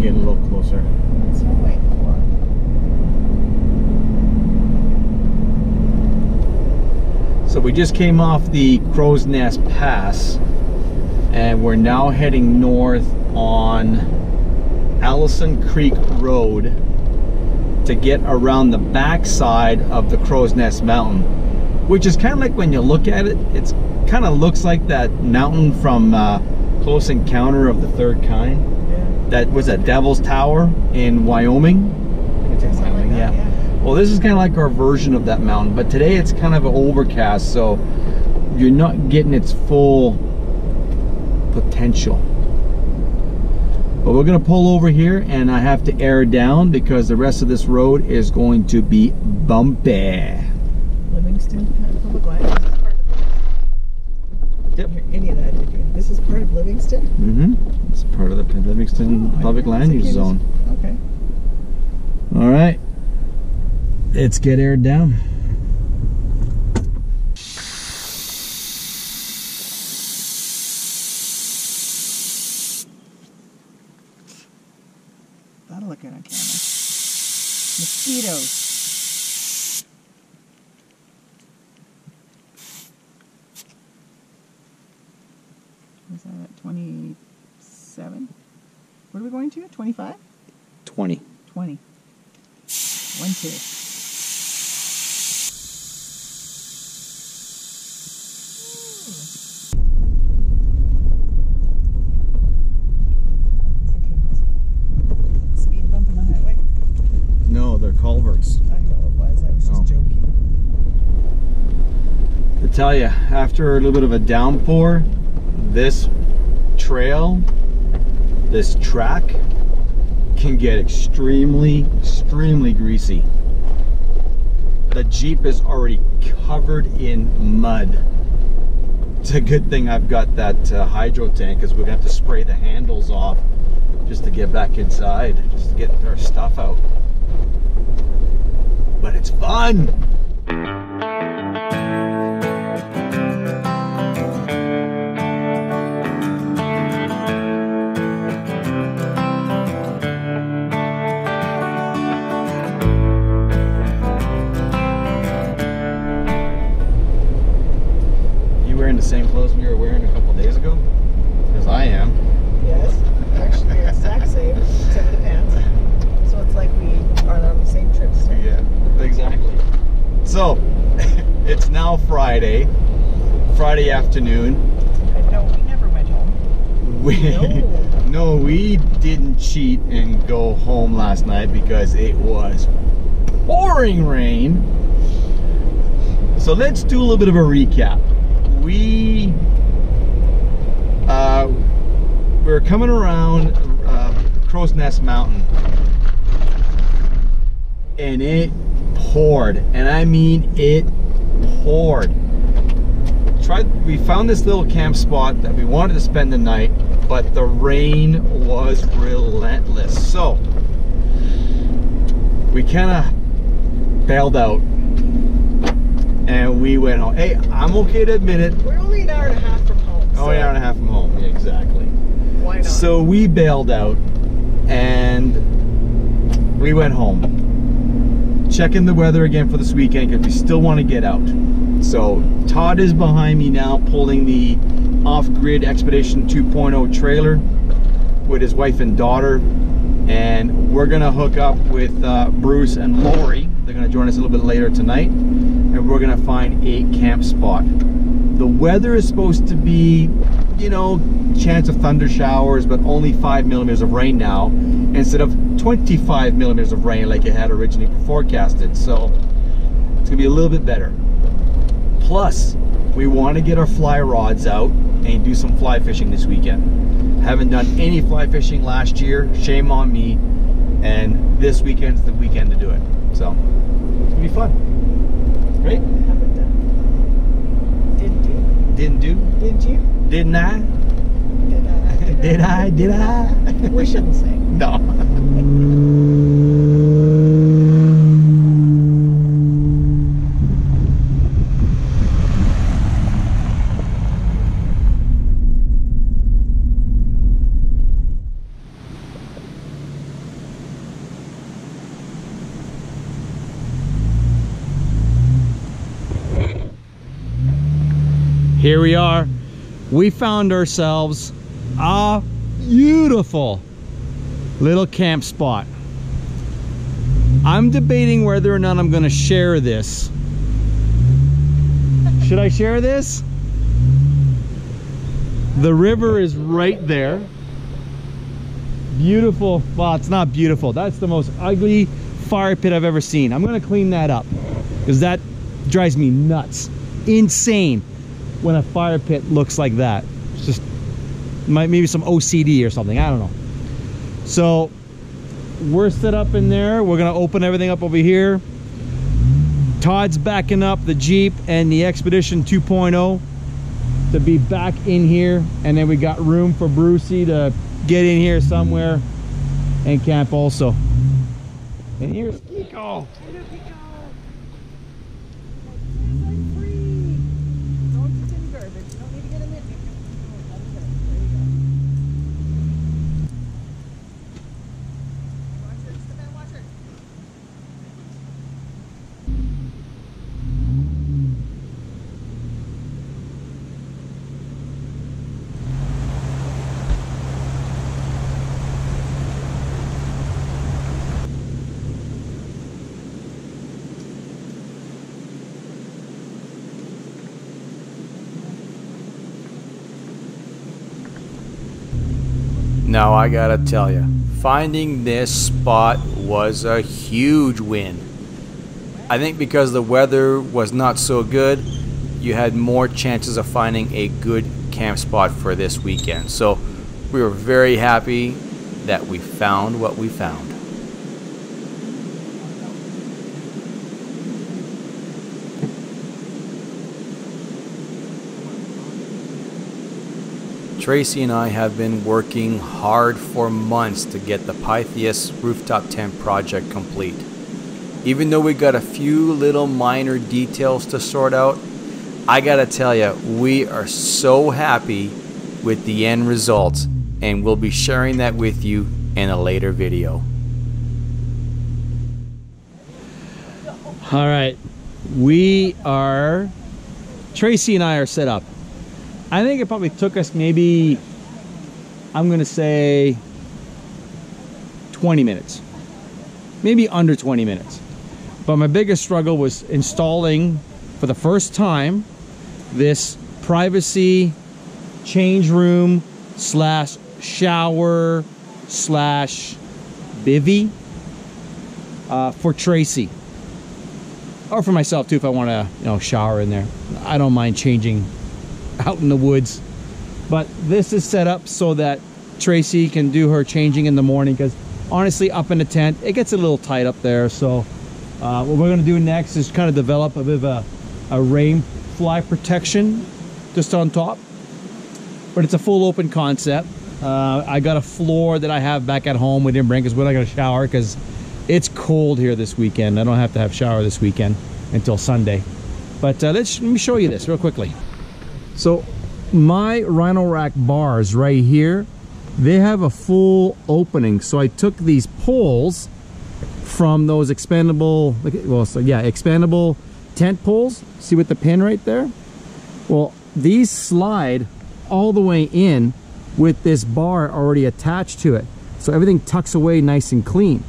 get a little closer. That's what I'm waiting for. So we just came off the Crow's Nest Pass, and we're now heading north on Allison Creek Road to get around the backside of the Crow's Nest Mountain, which is kind of like, when you look at it, it's kind of looks like that mountain from Close Encounter of the Third Kind. Yeah. That was at Devil's Tower in Wyoming. It's in Something like Wyoming, that, yeah. Well, this is kind of like our version of that mountain, but today it's kind of overcast, so you're not getting its full potential. But we're gonna pull over here, and I have to air down because the rest of this road is going to be bumpy. Livingstone Public Land. This is part of Yep. Didn't hear any of that, did you? This is part of Livingstone? Mm-hmm. It's part of the Livingstone Public Land Use Zone. Okay. All right. Let's get aired down. That'll look good on camera. Mosquitoes. Is that at 27? What are we going to? 25? 20. 20. 1, 2. Speed bump on the highway? No, they're culverts. I know it was. I was just joking. To tell you, after a little bit of a downpour, this trail, this track can get extremely greasy. The Jeep is already covered in mud. It's a good thing I've got that hydro tank, because we're gonna have to spray the handles off just to get back inside, just to get our stuff out. But it's fun. The same clothes we were wearing a couple days ago? Because I am. Yes, actually the exact same, except for the pants. So it's like we are on the same trip still. Yeah, exactly. So, it's now Friday afternoon. And no, we never went home. No, we didn't cheat and go home last night because it was pouring rain. So let's do a little bit of a recap. We're coming around Crow's Nest Mountain, and it poured, and I mean it poured. We found this little camp spot that we wanted to spend the night, but the rain was relentless, so we kind of bailed out. And we went home. Hey, I'm okay to admit it. We're only an hour and a half from home. Oh, an hour and a half from home. Yeah, exactly. Why not? So we bailed out and we went home. Checking the weather again for this weekend because we still want to get out. So Todd is behind me now pulling the off-grid Expedition 2.0 trailer with his wife and daughter. And we're going to hook up with Bruce and Lori. They're going to join us a little bit later tonight. And we're gonna find a camp spot. The weather is supposed to be, you know, chance of thunder showers, but only 5 millimeters of rain now, instead of 25 millimeters of rain like it had originally forecasted. So it's gonna be a little bit better. Plus, we want to get our fly rods out and do some fly fishing this weekend. Haven't done any fly fishing last year, shame on me, and this weekend's the weekend to do it. So it's gonna be fun. Right? Haven't done. Didn't do. Didn't do? Didn't you? Didn't I? Did I? Did I? We shouldn't say. No. here we are. We found ourselves a beautiful little camp spot. I'm debating whether or not I'm gonna share this. Should I share this? The river is right there. Beautiful. Well, it's not beautiful. That's the most ugly fire pit I've ever seen. I'm gonna clean that up because that drives me nuts. Insane when a fire pit looks like that. It's just maybe some OCD or something. I don't know. So we're set up in there. We're gonna open everything up over here. Todd's backing up the Jeep and the Expedition 2.0 to be back in here, and then we got room for Brucey to get in here somewhere and camp also. And here's Pico. Now I gotta tell you, finding this spot was a huge win. I think because the weather was not so good, you had more chances of finding a good camp spot for this weekend. So we were very happy that we found what we found. Tracy and I have been working hard for months to get the Pythias rooftop tent project complete. Even though we got a few little minor details to sort out, I gotta tell you, we are so happy with the end result, and we'll be sharing that with you in a later video. All right, Tracy and I are set up. I think it probably took us maybe, I'm gonna say 20 minutes, maybe under 20 minutes. But my biggest struggle was installing, for the first time, this privacy change room slash shower slash bivvy for Tracy, or for myself too if I want to shower in there. I don't mind changing out in the woods, but this is set up so that Tracy can do her changing in the morning, because honestly up in the tent it gets a little tight up there. So what we're going to do next is kind of develop a bit of a rain fly protection just on top, but it's a full open concept. I got a floor that I have back at home we didn't bring because we're not going to shower because it's cold here this weekend. I don't have to have shower this weekend until Sunday, but let me show you this real quickly. So my Rhino Rack bars right here, they have a full opening. So I took these poles from those expandable, expandable tent poles. See with the pin right there? Well, these slide all the way in with this bar already attached to it. So everything tucks away nice and clean.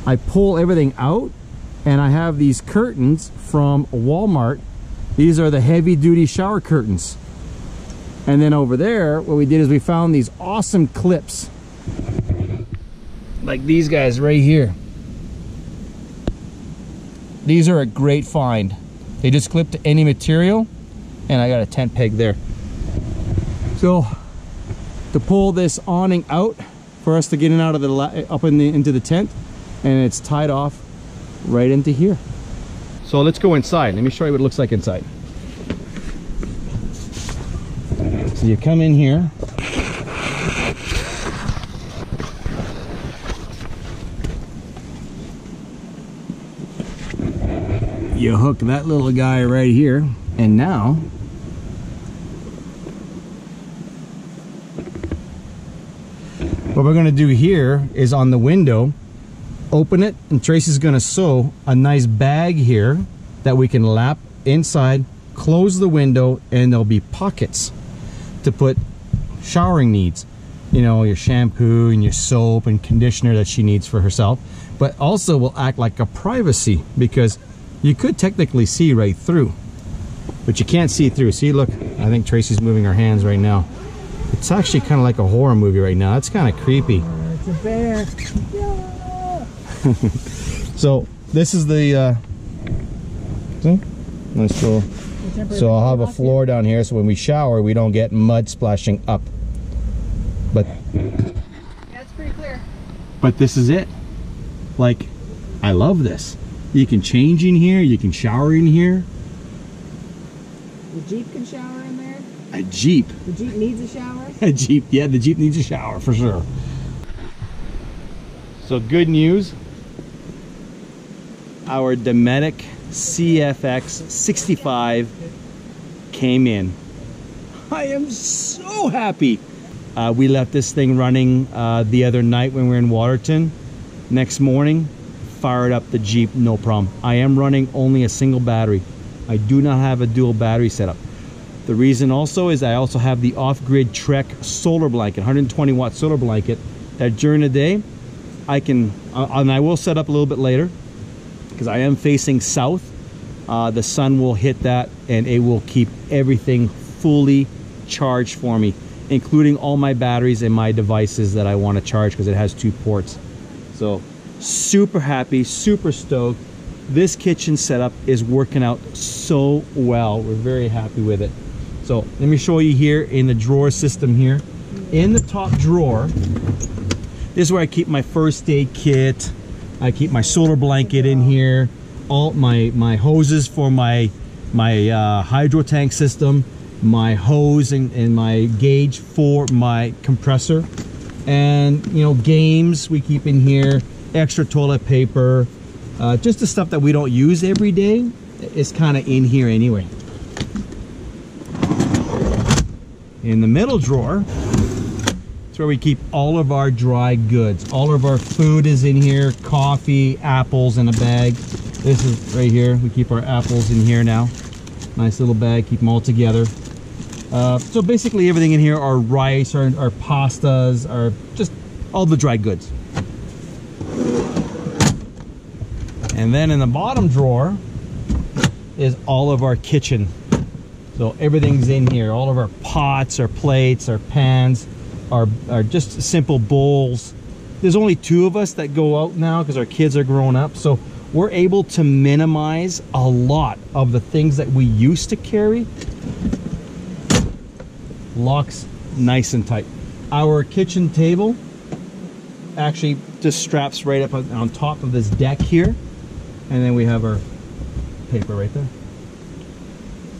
I pull everything out, and I have these curtains from Walmart. These are the heavy duty shower curtains. And then over there, what we did is we found these awesome clips, like these guys right here. These are a great find. They just clip to any material, and I got a tent peg there. So to pull this awning out for us to get in out of the into the tent, and it's tied off right into here. So let's go inside. Let me show you what it looks like inside. So you come in here, you hook that little guy right here, and now what we're going to do here is on the window, open it, and Tracy's going to sew a nice bag here that we can lap inside close the window, and there'll be pockets to put showering needs. You know, your shampoo and your soap and conditioner that she needs for herself, but also will act like a privacy, because you could technically see right through, but you can't see through. See, look, I think Tracy's moving her hands right now. It's actually kind of like a horror movie right now. It's kind of creepy. It's a bear. So this is the see? Nice little, so I'll have a floor down here, so when we shower we don't get mud splashing up. But Yeah, it's pretty clear. But this is it. Like, I love this. You can change in here, you can shower in here. The Jeep can shower in there. A Jeep. The Jeep needs a shower. A Jeep, yeah, the Jeep needs a shower for sure. So good news. Our Dometic CFX 65 came in. I am so happy. We left this thing running the other night when we were in Waterton. Next morning, fired up the Jeep, no problem. I am running only a single battery. I do not have a dual battery setup. The reason also is I also have the off-grid Trek solar blanket, 120 watt solar blanket, that during the day I can, and I will set up a little bit later because I am facing south. The sun will hit that and it will keep everything fully charged for me, including all my batteries and my devices that I want to charge, because it has 2 ports. So super happy, super stoked. This kitchen setup is working out so well. We're very happy with it. So let me show you here in the drawer system here. In the top drawer, this is where I keep my first aid kit. I keep my solar blanket in here, all my hoses for my hydro tank system, my hose and my gauge for my compressor, and you know, games we keep in here, extra toilet paper, just the stuff that we don't use every day is kind of in here anyway. In the middle drawer, it's where we keep all of our dry goods. All of our food is in here, coffee, apples in a bag. This is right here, we keep our apples in here now. Nice little bag, keep them all together. So basically everything in here are rice, our pastas, are just all the dry goods. And then in the bottom drawer is all of our kitchen. So everything's in here. All of our pots, our plates, our pans, our just simple bowls. There's only 2 of us that go out now because our kids are growing up. So we're able to minimize a lot of the things that we used to carry. Locks nice and tight. Our kitchen table actually just straps right up on top of this deck here. And then we have our paper right there.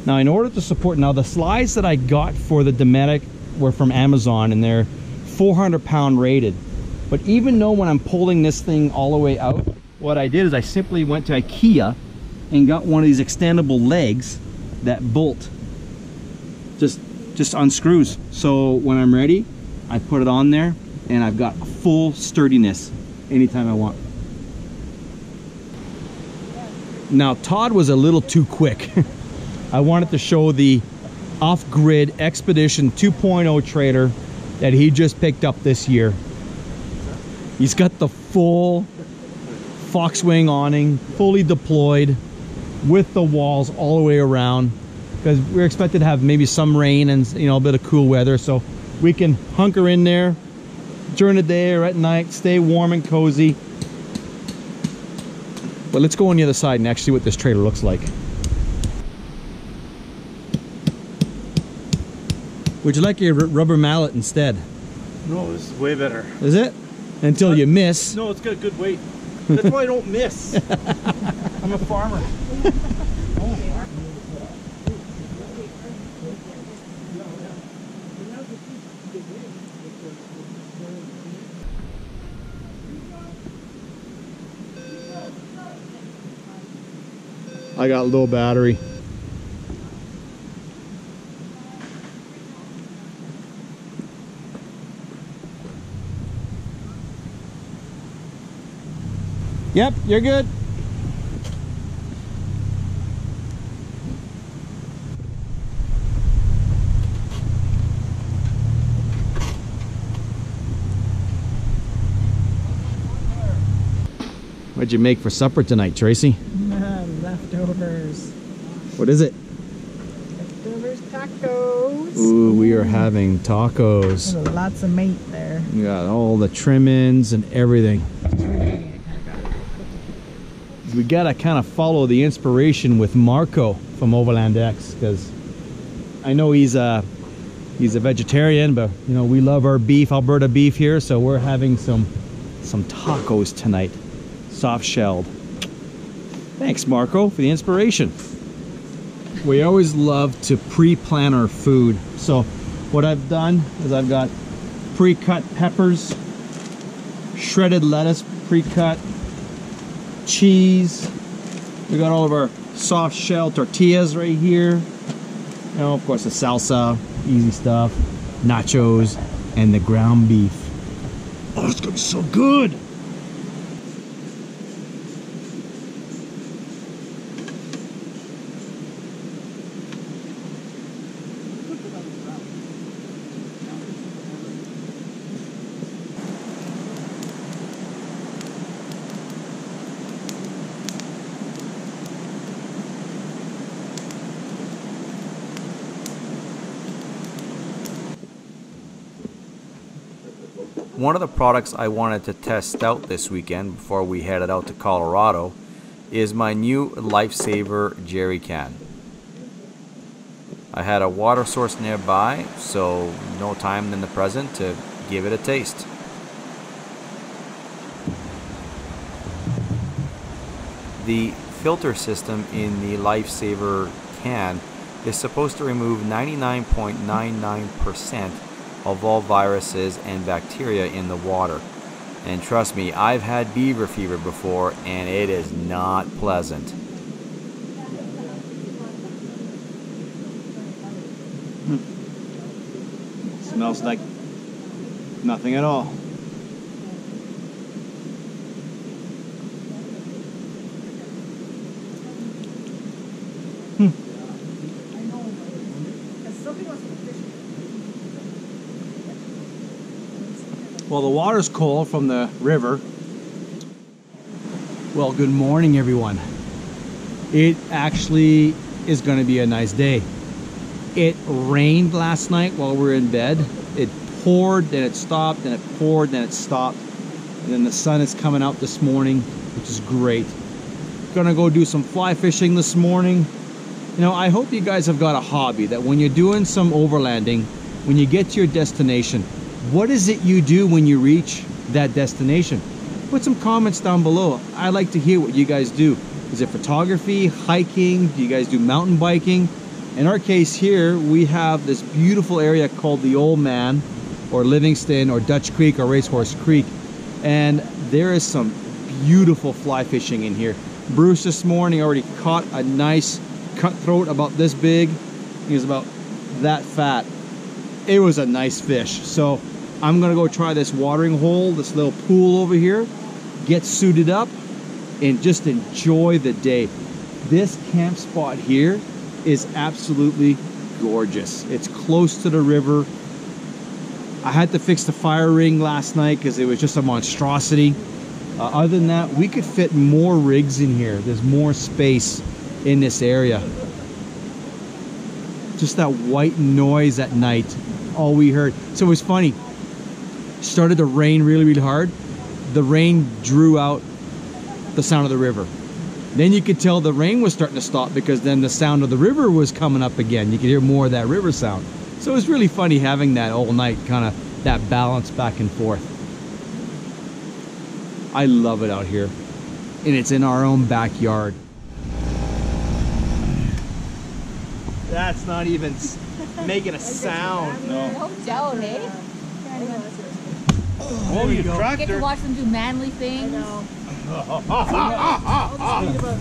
Now, in order to support, now the slides that I got for the Dometic were from Amazon, and they're 400-pound rated. But even though when I'm pulling this thing all the way out, what I did is I simply went to IKEA and got one of these extendable legs that bolt. Just unscrews. So when I'm ready, I put it on there and I've got full sturdiness anytime I want. Now, Todd was a little too quick. I wanted to show the off-grid Expedition 2.0 trailer that he just picked up this year. He's got the full Foxwing awning, fully deployed, with the walls all the way around, because we're expected to have maybe some rain and, you know, a bit of cool weather, so we can hunker in there during the day or at night, stay warm and cozy. But let's go on the other side and actually see what this trailer looks like. Would you like your rubber mallet instead? No, this is way better. Is it? Until you miss. No, it's got good weight. That's why I don't miss. I'm a farmer. I got low battery. Yep, you're good. What'd you make for supper tonight, Tracy? Leftovers. What is it? Leftovers tacos. Ooh, we are having tacos. Oh, lots of meat there. We got all the trimmings and everything. We gotta kind of follow the inspiration with Marco from Overland X, because I know he's a vegetarian, but you know, we love our beef, Alberta beef here, so we're having some tacos tonight, soft shelled. Thanks, Marco, for the inspiration. We always love to pre-plan our food, so what I've done is I've got pre-cut peppers, shredded lettuce pre-cut, cheese. We got all of our soft shell tortillas right here. You know, of course, the salsa, easy stuff, nachos, and the ground beef. Oh, it's gonna be so good. One of the products I wanted to test out this weekend before we headed out to Colorado is my new Lifesaver jerry can. I had a water source nearby, so no time in the present to give it a taste. The filter system in the Lifesaver can is supposed to remove 99.99% of all viruses and bacteria in the water. And trust me, I've had beaver fever before, and it is not pleasant. Smells like nothing at all. Well, the water's cold from the river. Well, good morning, everyone. It actually is going to be a nice day. It rained last night while we were in bed. It poured, then it stopped, then it poured, then it stopped. And then the sun is coming out this morning, which is great. Gonna go do some fly fishing this morning. You know, I hope you guys have got a hobby that when you're doing some overlanding, when you get to your destination, what is it you do when you reach that destination? Put some comments down below. I'd like to hear what you guys do. Is it photography, hiking? Do you guys do mountain biking? In our case here, we have this beautiful area called the Old Man, or Livingstone, or Dutch Creek, or Racehorse Creek. And there is some beautiful fly fishing in here. Bruce this morning already caught a nice cutthroat about this big. He was about that fat. It was a nice fish. So I'm gonna go try this watering hole, this little pool over here, get suited up, and just enjoy the day. This camp spot here is absolutely gorgeous. It's close to the river. I had to fix the fire ring last night because it was just a monstrosity. Other than that, we could fit more rigs in here. There's more space in this area. Just that white noise at night, all we heard. So it was funny. Started to rain really, really hard. The rain drew out the sound of the river. Then you could tell the rain was starting to stop because then the sound of the river was coming up again. You could hear more of that river sound. So it was really funny having that all night, kind of that balance back and forth. I love it out here. And it's in our own backyard. That's not even making a sound. No. No doubt, eh? Oh, you Get to watch them do manly things. I know.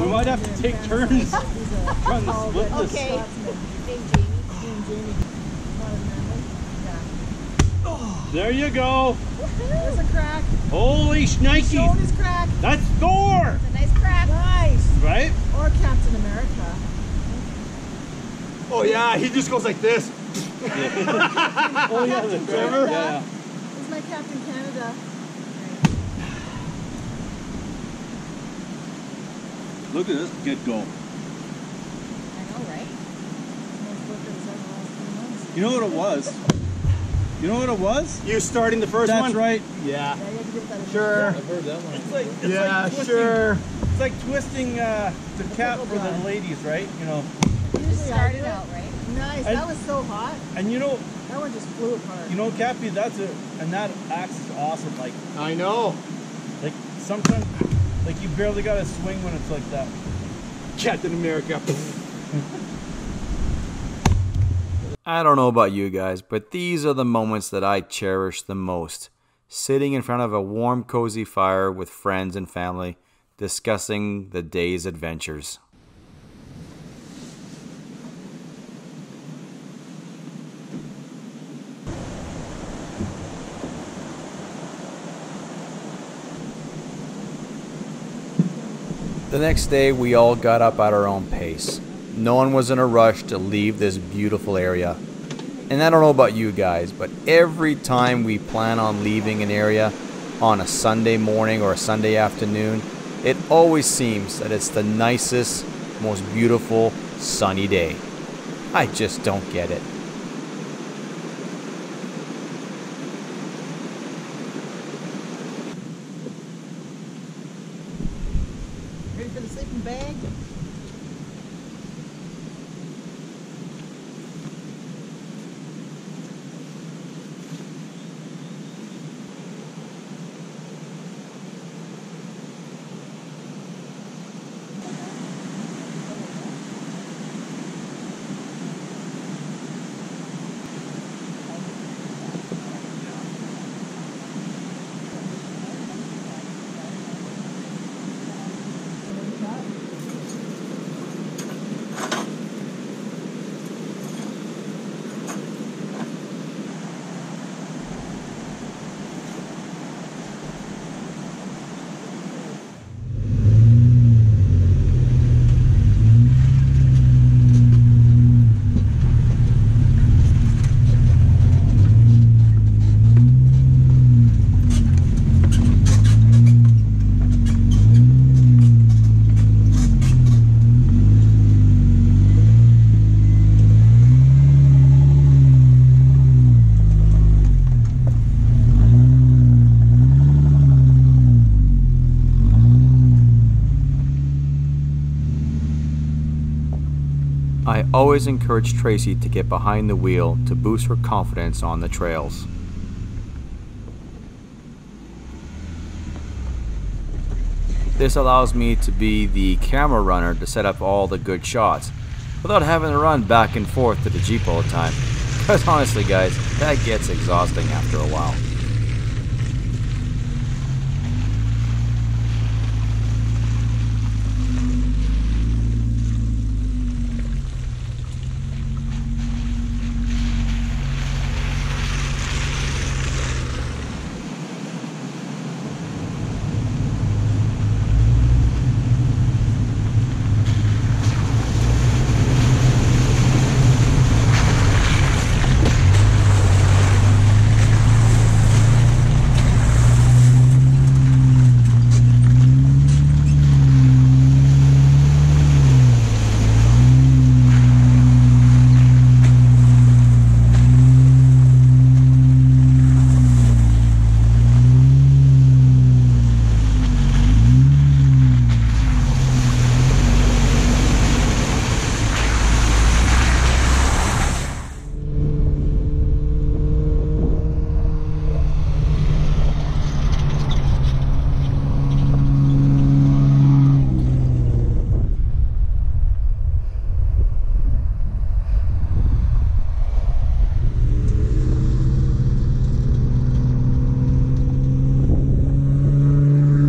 We might have to take turns trying to split this. Okay. There you go. There's a crack. Holy shnikes. Shoulder is cracked. That's Thor, It's a nice crack. Nice. right? Or Captain America. Oh yeah, he just goes like this. Oh yeah, the Trevor. Yeah. It's my Captain Canada. Look at this kid go. I know, right? You know what it was? You know what it was? You starting the first one? That's right. Yeah. Yeah, you have to give that a Sure. I've heard that one. It's like twisting, sure. It's like twisting the cap for the ladies, right? You know. Usually I Started do it. out, right? Nice. And- That was so hot. And you know, That one just flew apart. Cappy, and that axe is awesome. Like I know. sometimes, like you barely got to swing when it's like that. Captain America. I don't know about you guys, but these are the moments that I cherish the most. Sitting in front of a warm, cozy fire with friends and family, discussing the day's adventures. The next day, we all got up at our own pace. No one was in a rush to leave this beautiful area. And I don't know about you guys, but every time we plan on leaving an area on a Sunday morning or a Sunday afternoon, it always seems that it's the nicest, most beautiful, sunny day. I just don't get it. Ready for the sleeping bag? I always encourage Tracy to get behind the wheel to boost her confidence on the trails. This allows me to be the camera runner to set up all the good shots without having to run back and forth to the Jeep all the time. Because honestly guys, that gets exhausting after a while.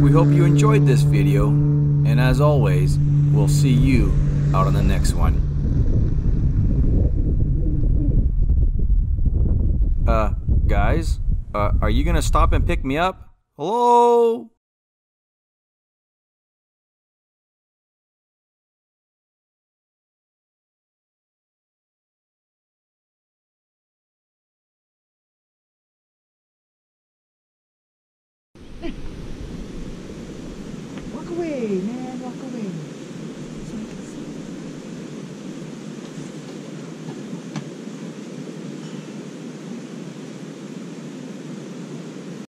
We hope you enjoyed this video, and as always, we'll see you out on the next one. Guys, are you gonna stop and pick me up? Hello? Walk away, man, walk away.